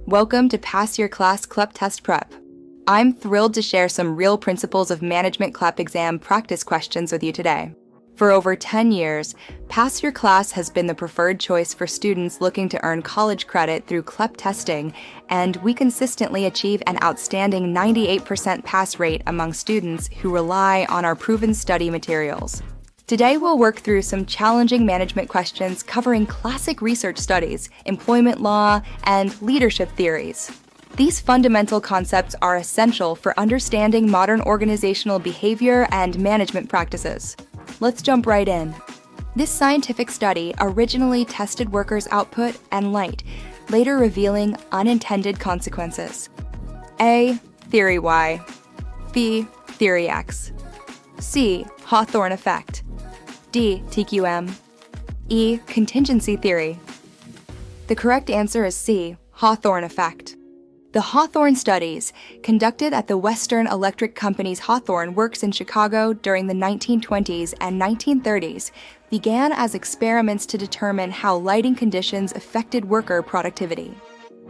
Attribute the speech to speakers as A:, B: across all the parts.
A: Welcome to Pass Your Class CLEP Test Prep. I'm thrilled to share some real Principles of Management CLEP exam practice questions with you today. For over 10 years, Pass Your Class has been the preferred choice for students looking to earn college credit through CLEP testing, and we consistently achieve an outstanding 98% pass rate among students who rely on our proven study materials. Today, we'll work through some challenging management questions covering classic research studies, employment law, and leadership theories. These fundamental concepts are essential for understanding modern organizational behavior and management practices. Let's jump right in. This scientific study originally tested workers' output and light, later revealing unintended consequences. A. Theory Y. B. Theory X. C. Hawthorne effect. D. TQM. E. Contingency theory. The correct answer is C. Hawthorne effect. The Hawthorne studies, conducted at the Western Electric Company's Hawthorne Works in Chicago during the 1920s and 1930s, began as experiments to determine how lighting conditions affected worker productivity.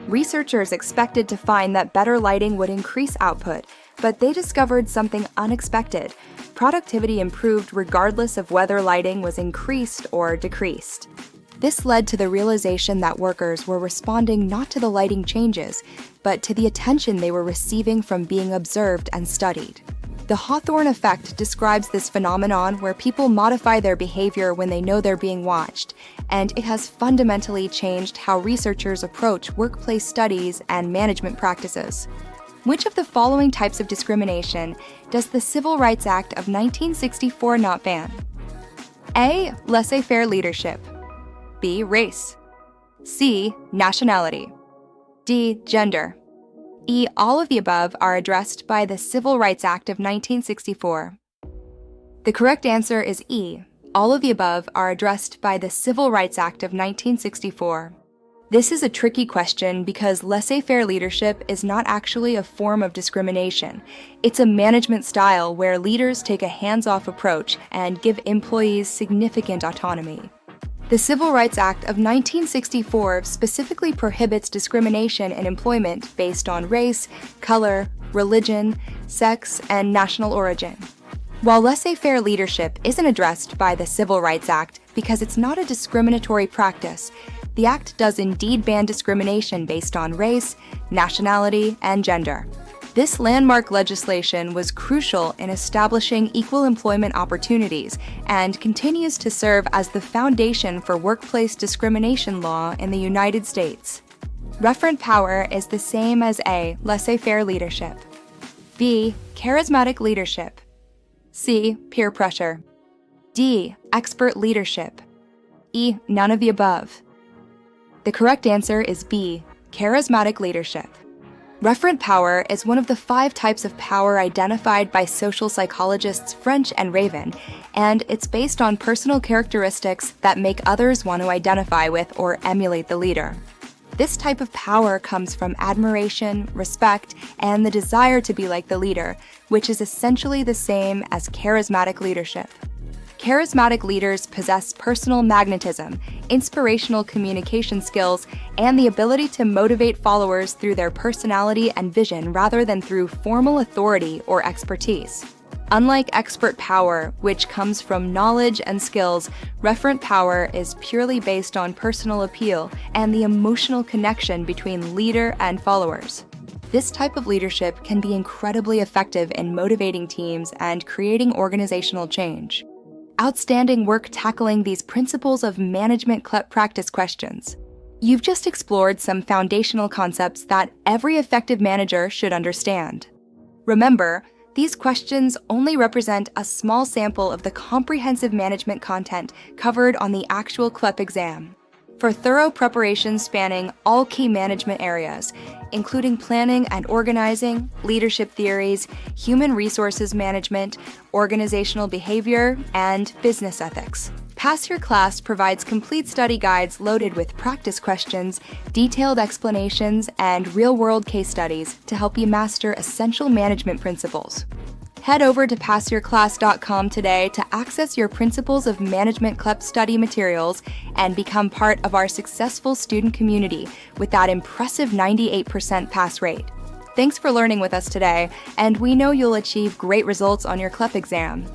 A: Researchers expected to find that better lighting would increase output, but they discovered something unexpected. Productivity improved regardless of whether lighting was increased or decreased. This led to the realization that workers were responding not to the lighting changes, but to the attention they were receiving from being observed and studied. The Hawthorne effect describes this phenomenon where people modify their behavior when they know they're being watched, and it has fundamentally changed how researchers approach workplace studies and management practices. Which of the following types of discrimination does the Civil Rights Act of 1964 not ban? A. Laissez-faire leadership. B. Race. C. Nationality. D. Gender. E. All of the above are addressed by the Civil Rights Act of 1964. The correct answer is E. All of the above are addressed by the Civil Rights Act of 1964. This is a tricky question because laissez-faire leadership is not actually a form of discrimination. It's a management style where leaders take a hands-off approach and give employees significant autonomy. The Civil Rights Act of 1964 specifically prohibits discrimination in employment based on race, color, religion, sex, and national origin. While laissez-faire leadership isn't addressed by the Civil Rights Act because it's not a discriminatory practice, the Act does indeed ban discrimination based on race, nationality, and gender. This landmark legislation was crucial in establishing equal employment opportunities and continues to serve as the foundation for workplace discrimination law in the United States. Referent power is the same as A. Laissez-faire leadership. B. Charismatic leadership. C. Peer pressure. D. Expert leadership. E. None of the above. The correct answer is B. Charismatic leadership. Referent power is one of the 5 types of power identified by social psychologists French and Raven, and it's based on personal characteristics that make others want to identify with or emulate the leader. This type of power comes from admiration, respect, and the desire to be like the leader, which is essentially the same as charismatic leadership. Charismatic leaders possess personal magnetism, inspirational communication skills, and the ability to motivate followers through their personality and vision rather than through formal authority or expertise. Unlike expert power, which comes from knowledge and skills, referent power is purely based on personal appeal and the emotional connection between leader and followers. This type of leadership can be incredibly effective in motivating teams and creating organizational change. Outstanding work tackling these Principles of Management CLEP practice questions. You've just explored some foundational concepts that every effective manager should understand. Remember, these questions only represent a small sample of the comprehensive management content covered on the actual CLEP exam. For thorough preparation spanning all key management areas, including planning and organizing, leadership theories, human resources management, organizational behavior, and business ethics, Pass Your Class provides complete study guides loaded with practice questions, detailed explanations, and real-world case studies to help you master essential management principles. Head over to PassYourClass.com today to access your Principles of Management CLEP study materials and become part of our successful student community with that impressive 98% pass rate. Thanks for learning with us today, and we know you'll achieve great results on your CLEP exam.